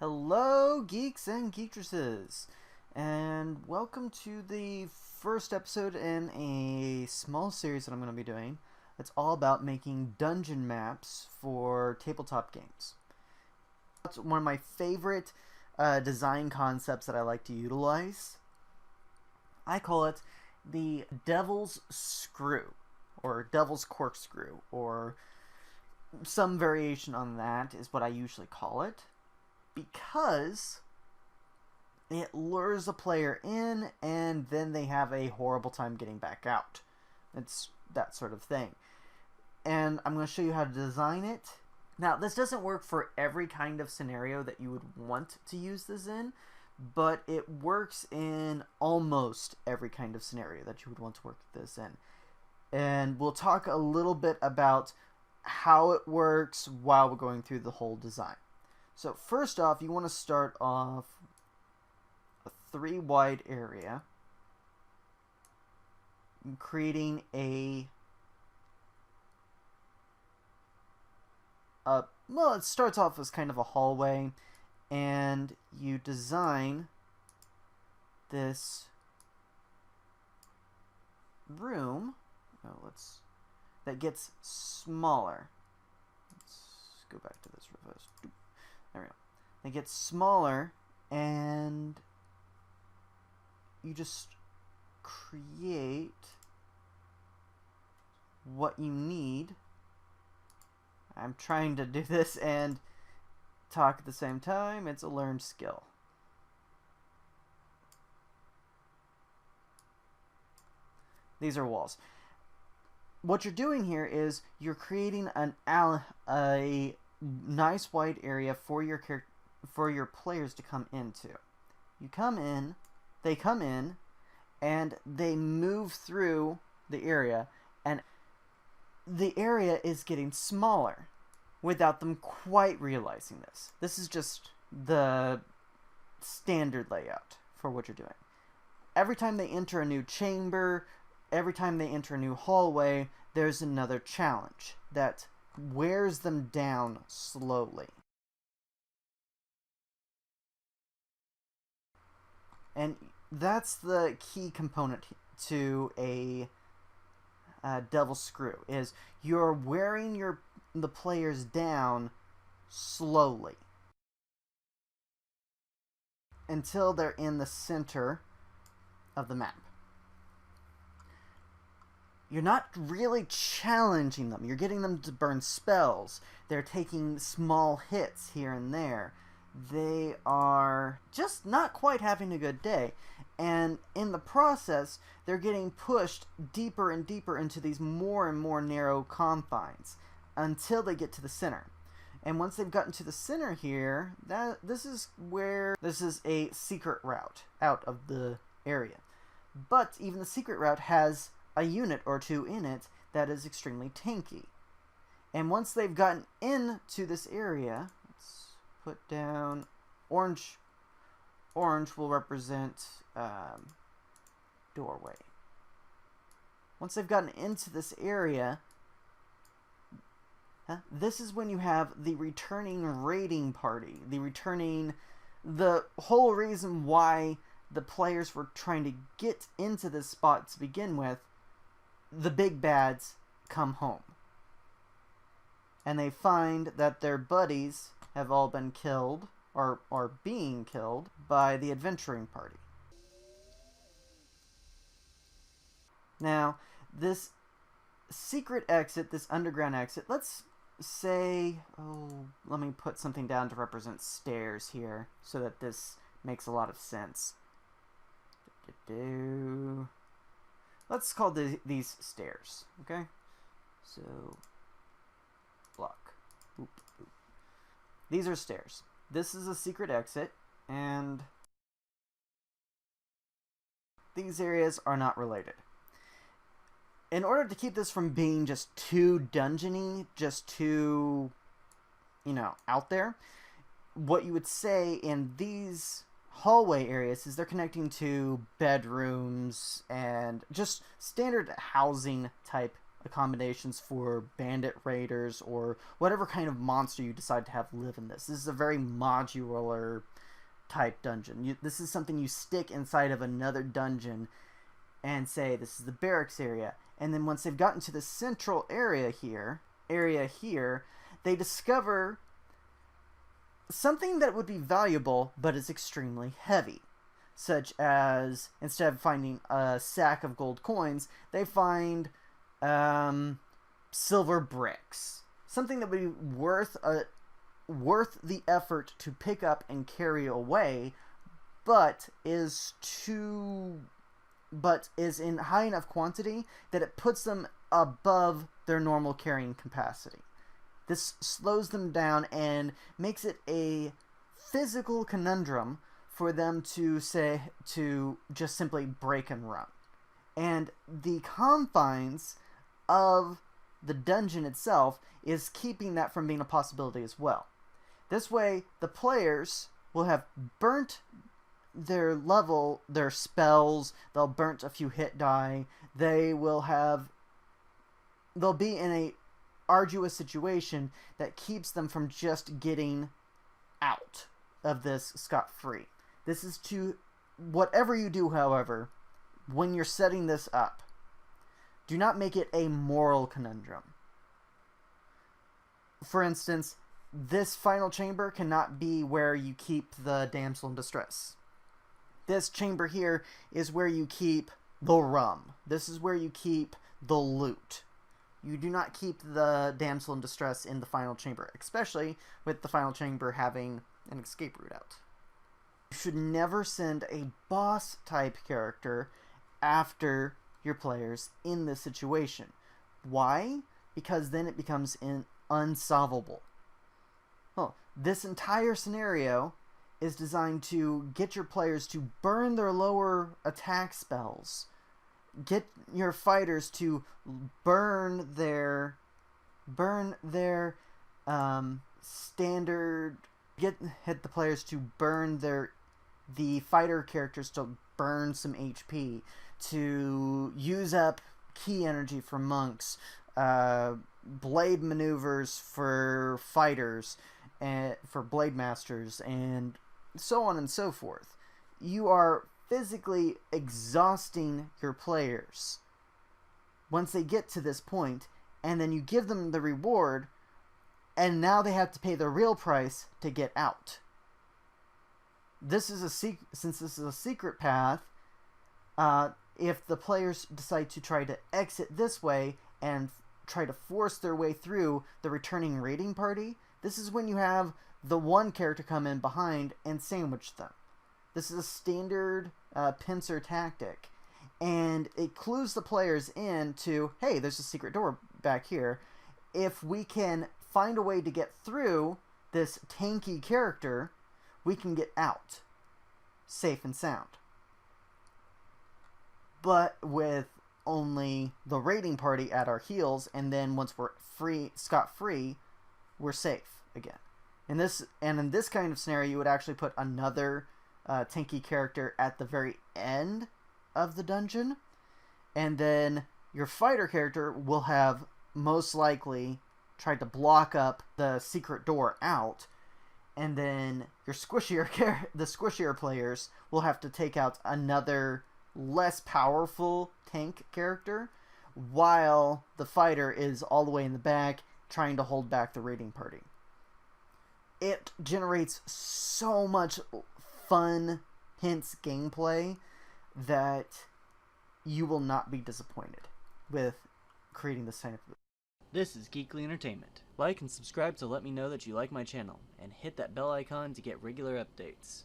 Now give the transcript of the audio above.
Hello, geeks and geektresses, and welcome to the first episode in a small series that I'm going to be doing. It's all about making dungeon maps for tabletop games. It's one of my favorite design concepts that I like to utilize. I call it the Devil's Screw, or Devil's Corkscrew, or some variation on that is what I usually call it, because it lures a player in and then they have a horrible time getting back out. It's that sort of thing. And I'm going to show you how to design it. Now, this doesn't work for every kind of scenario that you would want to use this in, but it works in almost every kind of scenario that you would want to work this in. And we'll talk a little bit about how it works while we're going through the whole design. So first off, you want to start off a 3 wide area, creating well, it starts off as kind of a hallway, and you design this room. That gets smaller. Let's go back to this real fast. There we go. It gets smaller, and you just create what you need. I'm trying to do this and talk at the same time. It's a learned skill. These are walls. What you're doing here is you're creating a nice wide area for your players to come into. They come in, and they move through the area, and the area is getting smaller without them quite realizing this. This is just the standard layout for what you're doing. Every time they enter a new chamber, every time they enter a new hallway, there's another challenge that wears them down slowly. And that's the key component to a Devil's Screw, is you're wearing the players down slowly until they're in the center of the map. You're not really challenging them. You're getting them to burn spells. They're taking small hits here and there. They are just not quite having a good day. And in the process, they're getting pushed deeper and deeper into these more and more narrow confines until they get to the center. And once they've gotten to the center here, this is a secret route out of the area. But even the secret route has a unit or two in it that is extremely tanky. And once they've gotten into this area, let's put down orange. Orange will represent doorway. Once they've gotten into this area, this is when you have the returning raiding party. The whole reason why the players were trying to get into this spot to begin with. The big bads come home, and they find that their buddies have all been killed or are being killed by the adventuring party. Now, this secret exit, this underground exit, let's say, let me put something down to represent stairs here so that this makes a lot of sense. Let's call these stairs, okay? So, block. Oop. These are stairs. This is a secret exit, and these areas are not related. In order to keep this from being just too dungeony, just too, out there, what you would say in these hallway areas is they're connecting to bedrooms and just standard housing type accommodations for bandit raiders or whatever kind of monster you decide to have live in this. This is a very modular type dungeon. This is something you stick inside of another dungeon and say this is the barracks area. And then once they've gotten to the central area here, they discover something that would be valuable but is extremely heavy. Such as, instead of finding a sack of gold coins, they find silver bricks. Something that would be worth the effort to pick up and carry away, but is in high enough quantity that it puts them above their normal carrying capacity. This slows them down and makes it a physical conundrum for them to just simply break and run. And the confines of the dungeon itself is keeping that from being a possibility as well. This way, the players will have burnt their spells, they'll burnt a few hit die, they'll be in a arduous situation that keeps them from just getting out of this scot-free. This is to, whatever you do, however, when you're setting this up, do not make it a moral conundrum. For instance, this final chamber cannot be where you keep the damsel in distress. This chamber here is where you keep the rum. This is where you keep the loot. You do not keep the damsel in distress in the final chamber, especially with the final chamber having an escape route out. You should never send a boss type character after your players in this situation. Why? Because then it becomes unsolvable. Well, this entire scenario is designed to get your players to burn their lower attack spells. Get your fighters to hit the players to burn the fighter characters to burn some HP, to use up key energy for monks, blade maneuvers for fighters, and for blade masters, and so on and so forth. You are physically exhausting your players once they get to this point, and then you give them the reward, and now they have to pay the real price to get out. Since this is a secret path, if the players decide to try to exit this way and try to force their way through the returning raiding party, this is when you have the one character come in behind and sandwich them. This is a standard pincer tactic, and it clues the players in to, hey, there's a secret door back here. If we can find a way to get through this tanky character, we can get out safe and sound. But with only the raiding party at our heels, and then once we're scot-free, we're safe again. In this kind of scenario, you would actually put another tanky character at the very end of the dungeon, and then your fighter character will have most likely tried to block up the secret door out, and then your the squishier players will have to take out another less powerful tank character, while the fighter is all the way in the back trying to hold back the raiding party. It generates so much fun, hence gameplay, that you will not be disappointed with creating this kind of. This is Geekly Entertainment. Like and subscribe to let me know that you like my channel, and hit that bell icon to get regular updates.